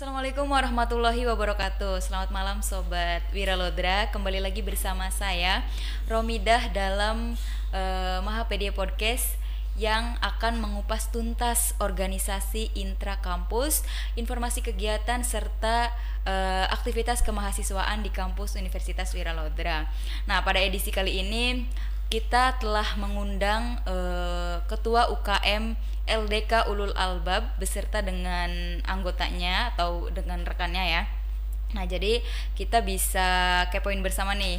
Assalamualaikum warahmatullahi wabarakatuh. Selamat malam Sobat Wiralodra. Kembali lagi bersama saya Romidah dalam Mahapedia Podcast yang akan mengupas tuntas organisasi intrakampus, informasi kegiatan serta aktivitas kemahasiswaan di kampus Universitas Wiralodra. Nah, pada edisi kali ini kita telah mengundang Ketua UKM LDK Ulul Albab beserta dengan anggotanya atau dengan rekannya ya. Nah, jadi kita bisa kepoin bersama nih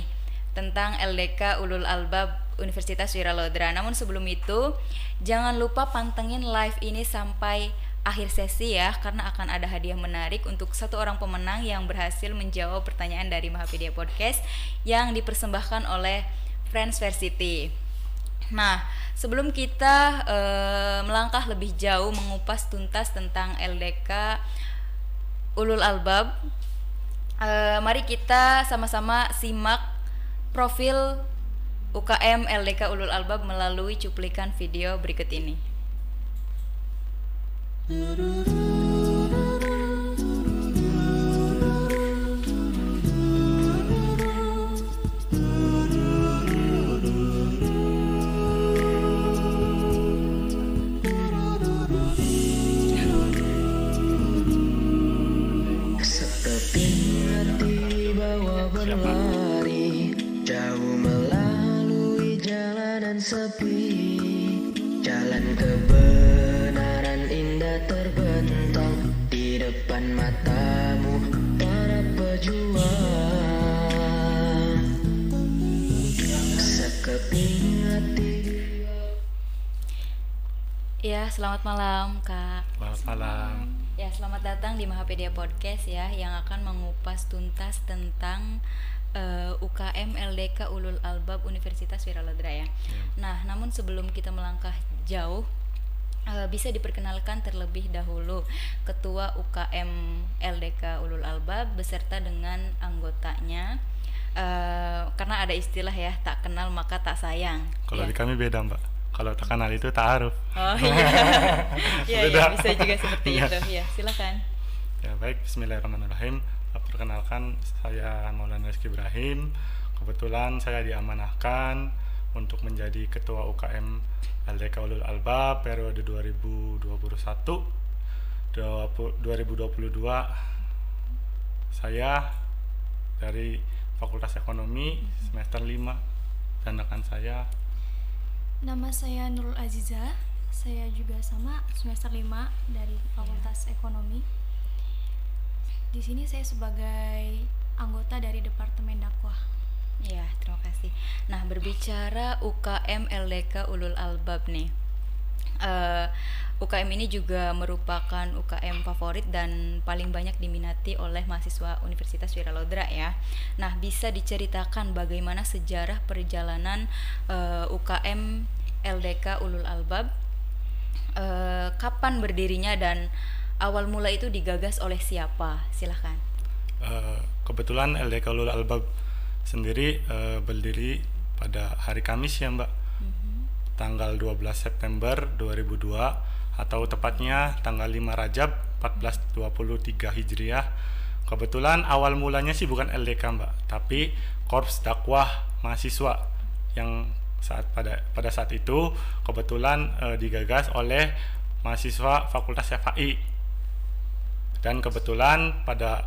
tentang LDK Ulul Albab Universitas Wiralodra. Namun sebelum itu, jangan lupa pantengin live ini sampai akhir sesi ya, karena akan ada hadiah menarik untuk satu orang pemenang yang berhasil menjawab pertanyaan dari Mahapedia Podcast yang dipersembahkan oleh Friends Versity. Nah, sebelum kita melangkah lebih jauh mengupas tuntas tentang LDK Ulul Albab, mari kita sama-sama simak profil UKM LDK Ulul Albab melalui cuplikan video berikut ini. Berlari jauh melalui jalanan sepi, jalan kebenaran indah terbentang di depan matamu para pejuang. Sekeping hati. Ya, selamat malam Kak. Selamat malam. Ya, selamat datang di Mahapedia Podcast ya, yang akan mengupas tuntas tentang UKM LDK Ulul Albab Universitas Wiralodra ya. Nah, namun sebelum kita melangkah jauh, bisa diperkenalkan terlebih dahulu Ketua UKM LDK Ulul Albab beserta dengan anggotanya, karena ada istilah ya, tak kenal maka tak sayang. Kalau Ya. di kami beda, Mbak. Kalau tak kenal itu ta'aruf. Oh iya. Ya, bisa juga seperti Iya. itu. Ya, silakan. Ya, baik. Bismillahirrahmanirrahim. Perkenalkan, saya Maulana Rizky Ibrahim. Kebetulan saya diamanahkan untuk menjadi Ketua UKM LDK Ulul Albab periode 2021-2022. Saya dari Fakultas Ekonomi semester 5, dan rekan saya Nama saya Nurul Aziza, saya juga sama semester 5 dari Fakultas Ekonomi. Di sini saya sebagai anggota dari Departemen Dakwah. Ya, terima kasih. Nah, berbicara UKM LDK Ulul Albab nih, UKM ini juga merupakan UKM favorit dan paling banyak diminati oleh mahasiswa Universitas Wiralodra ya. Nah, bisa diceritakan bagaimana sejarah perjalanan UKM LDK Ulul Albab, kapan berdirinya dan awal mula itu digagas oleh siapa? Silahkan. kebetulan LDK Ulul Albab sendiri berdiri pada hari Kamis ya, Mbak. Tanggal 12 September 2002 atau tepatnya tanggal 5 Rajab 1423 Hijriah. Kebetulan awal mulanya sih bukan LDK, Mbak, tapi Korps Dakwah Mahasiswa yang pada saat itu kebetulan digagas oleh mahasiswa Fakultas FHI. Dan kebetulan pada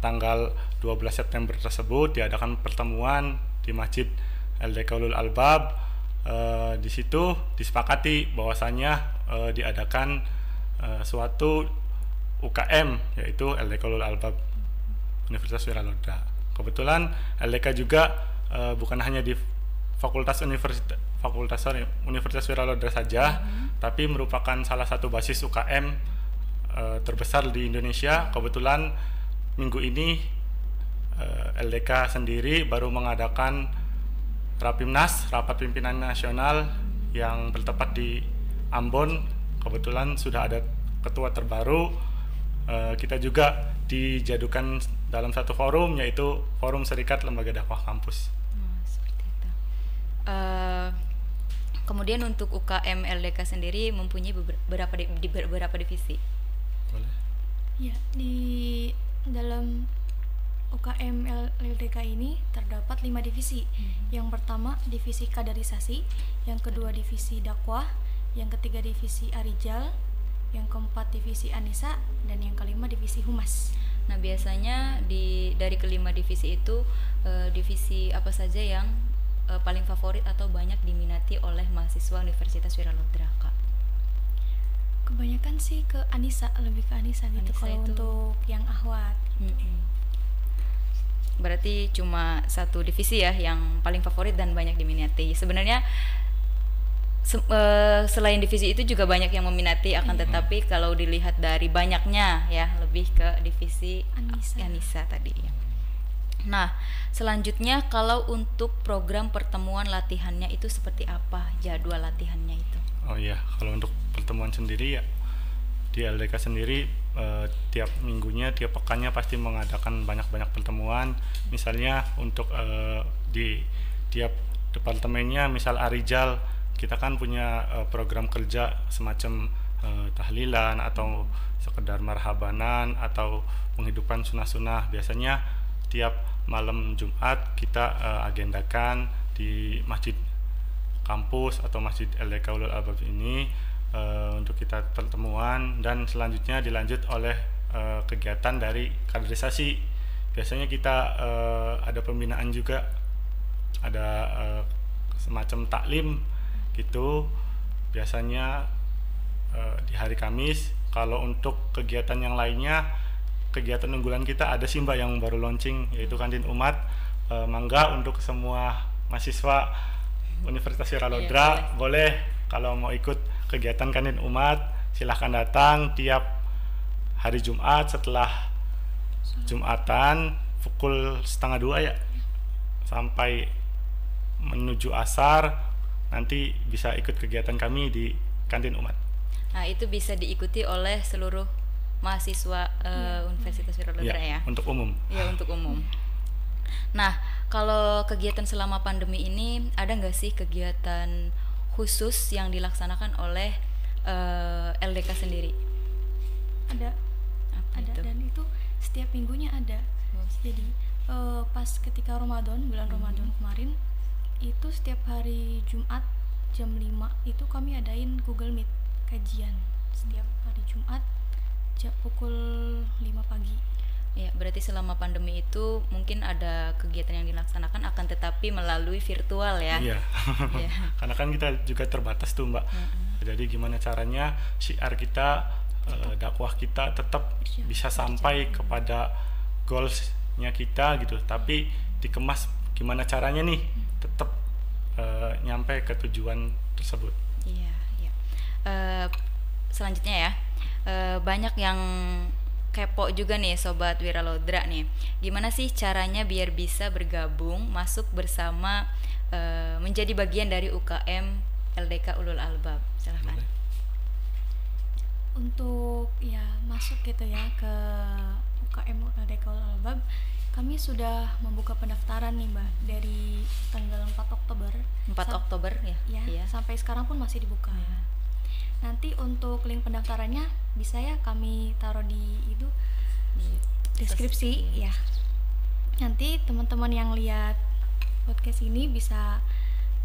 tanggal 12 September tersebut diadakan pertemuan di Masjid LDK Ulul Albab. Di situ disepakati bahwasanya diadakan suatu UKM, yaitu LDK Ulul Albab Universitas Wiralodra. Kebetulan LDK juga bukan hanya di Universitas Wiralodra saja, tapi merupakan salah satu basis UKM terbesar di Indonesia. Kebetulan minggu ini LDK sendiri baru mengadakan Rapimnas, Rapat Pimpinan Nasional, yang bertempat di Ambon. Kebetulan sudah ada ketua terbaru. Kita juga dijadukan dalam satu forum, yaitu Forum Serikat Lembaga Dakwah Kampus. Seperti itu. Kemudian untuk UKM LDK sendiri mempunyai beberapa divisi. Boleh? Ya, di dalam UKM LDK ini terdapat 5 divisi. Yang pertama divisi kaderisasi, yang kedua divisi dakwah, yang ketiga divisi arijal, yang keempat divisi anisa, dan yang kelima divisi humas. Nah, biasanya dari kelima divisi itu divisi apa saja yang paling favorit atau banyak diminati oleh mahasiswa Universitas Wiralodra, Kak? Kebanyakan sih ke anisa, lebih ke anisa gitu. Anisa Kalau itu- untuk yang ahwat. Berarti cuma satu divisi ya yang paling favorit dan banyak diminati. Sebenarnya selain divisi itu juga banyak yang meminati, akan tetapi kalau dilihat dari banyaknya ya lebih ke divisi Anisa. Anisa tadi ya. Nah, selanjutnya kalau untuk program pertemuan latihannya itu seperti apa jadwal latihannya itu? Oh iya, kalau untuk pertemuan sendiri ya di LDK sendiri tiap minggunya, tiap pekannya pasti mengadakan banyak-banyak pertemuan. Misalnya untuk di tiap departemennya, misal Arijal, kita kan punya program kerja semacam tahlilan atau sekedar marhabanan atau penghidupan sunah-sunah. Biasanya tiap malam Jumat kita agendakan di masjid kampus atau masjid LDK Ulul Albab ini untuk kita pertemuan, dan selanjutnya dilanjut oleh kegiatan dari kaderisasi. Biasanya kita ada pembinaan juga, ada semacam taklim gitu, biasanya di hari Kamis. Kalau untuk kegiatan yang lainnya, kegiatan unggulan kita ada sih Mbak yang baru launching, yaitu kantin umat. Mangga untuk semua mahasiswa Universitas Wiralodra boleh kalau mau ikut kegiatan kantin umat, silahkan datang tiap hari Jumat setelah Jumatan pukul 1:30 ya sampai menuju asar. Nanti bisa ikut kegiatan kami di kantin umat. Nah, itu bisa diikuti oleh seluruh mahasiswa Universitas Wiralodra ya. Untuk umum. Ya, untuk umum. Nah, kalau kegiatan selama pandemi ini ada nggak sih kegiatan khusus yang dilaksanakan oleh LDK sendiri? Ada. Apa Ada, itu? dan itu setiap minggunya ada. Jadi pas ketika Ramadan, bulan Ramadan kemarin, itu setiap hari Jumat jam 5 itu kami adain Google Meet kajian setiap hari Jumat pukul 5 pagi. Ya, berarti selama pandemi itu mungkin ada kegiatan yang dilaksanakan, akan tetapi melalui virtual ya. Iya. Iya. Karena kan kita juga terbatas tuh Mbak. Jadi gimana caranya syiar kita, dakwah kita tetap bisa sampai kepada goalsnya kita gitu. Tapi dikemas gimana caranya nih tetap nyampe ke tujuan tersebut. Iya, iya. Selanjutnya ya, banyak yang kepo juga nih Sobat Wiralodra nih. Gimana sih caranya biar bisa bergabung, masuk bersama, menjadi bagian dari UKM LDK Ulul Albab? Silahkan. Boleh. Untuk ya masuk gitu ya ke UKM LDK Ulul Albab, kami sudah membuka pendaftaran nih Mbak dari tanggal 4 Oktober 4 Oktober ya? ya, Iya. sampai sekarang pun masih dibuka. Nanti untuk link pendaftarannya bisa ya kami taruh di itu deskripsi ya. Nanti teman-teman yang lihat podcast ini bisa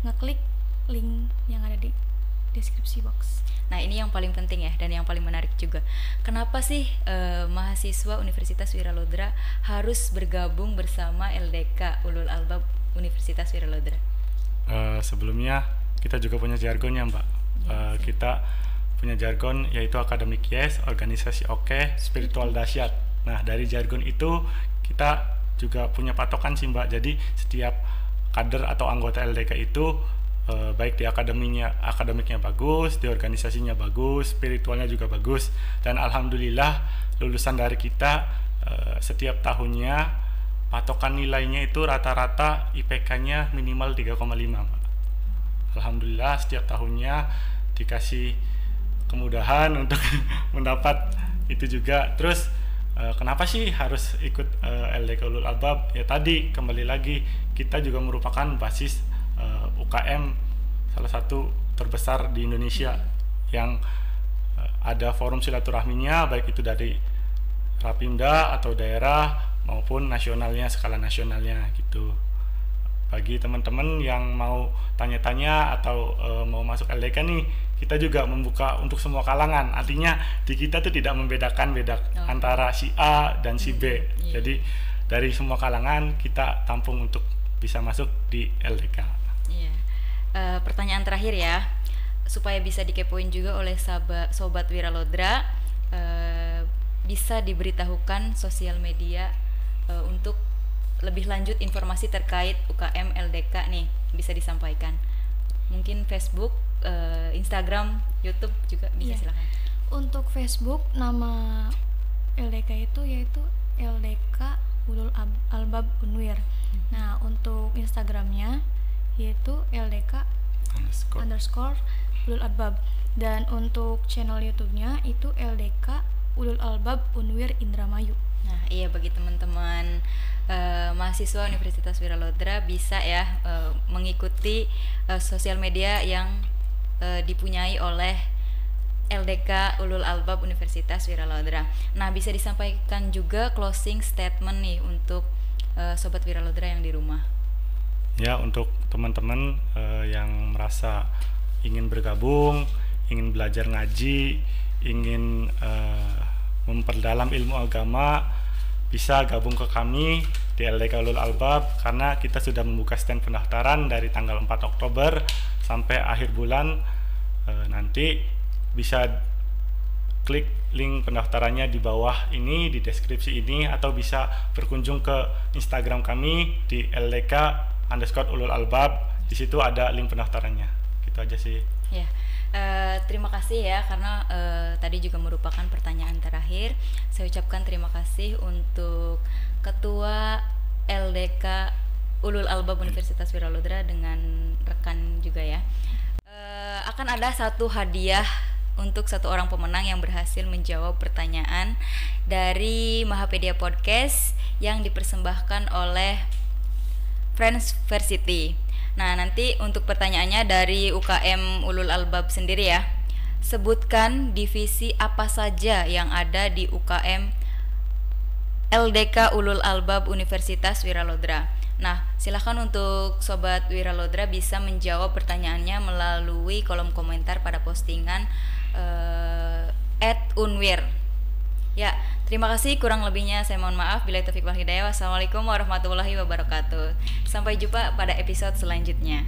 ngeklik link yang ada di deskripsi box. Nah, ini yang paling penting ya, dan yang paling menarik juga. Kenapa sih mahasiswa Universitas Wiralodra harus bergabung bersama LDK Ulul Albab Universitas Wiralodra? Sebelumnya kita juga punya jargonnya Mbak. Kita punya jargon yaitu akademik yes, organisasi oke, spiritual dahsyat. Nah, dari jargon itu kita juga punya patokan sih Mbak. Jadi setiap kader atau anggota LDK itu baik di akademiknya bagus, di organisasinya bagus, spiritualnya juga bagus. Dan alhamdulillah lulusan dari kita setiap tahunnya patokan nilainya itu rata-rata IPK-nya minimal 3,5 Mbak. Alhamdulillah setiap tahunnya dikasih kemudahan untuk mendapat itu juga. Terus kenapa sih harus ikut LDK Ulul Albab? Ya tadi kembali lagi kita juga merupakan basis UKM salah satu terbesar di Indonesia yang ada forum silaturahminya, baik itu dari Rapimda atau daerah maupun nasionalnya, skala nasionalnya gitu. Bagi teman-teman yang mau tanya-tanya atau mau masuk LDK nih, kita juga membuka untuk semua kalangan. Artinya di kita tuh tidak membedakan antara si A dan si B. Jadi dari semua kalangan kita tampung untuk bisa masuk di LDK. Iya. Pertanyaan terakhir ya, supaya bisa dikepoin juga oleh sobat Wiralodra, bisa diberitahukan sosial media untuk lebih lanjut informasi terkait UKM LDK nih, bisa disampaikan. Mungkin Facebook, Instagram, YouTube juga bisa. Silakan. Untuk Facebook nama LDK itu yaitu LDK Ulul Albab Unwir. Nah, untuk Instagramnya yaitu LDK _ Ulul Albab, dan untuk channel YouTube-nya itu LDK Ulul Albab Unwir Indramayu. Nah, iya, bagi teman-teman mahasiswa Universitas Wiralodra bisa ya mengikuti sosial media yang dipunyai oleh LDK Ulul Albab Universitas Wiralodra. Nah, bisa disampaikan juga closing statement nih untuk sobat Wiralodra yang di rumah. Ya, untuk teman-teman yang merasa ingin bergabung, ingin belajar ngaji, ingin memperdalam ilmu agama, bisa gabung ke kami di LDK Ulul Albab, karena kita sudah membuka stand pendaftaran dari tanggal 4 Oktober sampai akhir bulan. Nanti bisa klik link pendaftarannya di bawah ini, di deskripsi ini, atau bisa berkunjung ke Instagram kami di LDK_Ulul Albab. Di situ ada link pendaftarannya. Gitu aja sih. Ya. Terima kasih ya, karena tadi juga merupakan pertanyaan terakhir. Saya ucapkan terima kasih untuk Ketua LDK Ulul Albab Universitas Wiralodra dengan rekan juga ya. Akan ada satu hadiah untuk satu orang pemenang yang berhasil menjawab pertanyaan dari Mahapedia Podcast yang dipersembahkan oleh Friends Versity. Nah, nanti untuk pertanyaannya dari UKM Ulul Albab sendiri ya. Sebutkan divisi apa saja yang ada di UKM LDK Ulul Albab Universitas Wiralodra. Nah, silakan untuk sobat Wiralodra bisa menjawab pertanyaannya melalui kolom komentar pada postingan @unwir. Ya, terima kasih, kurang lebihnya saya mohon maaf. Billahi taufiq wal hidayah. Wassalamualaikum warahmatullahi wabarakatuh. Sampai jumpa pada episode selanjutnya.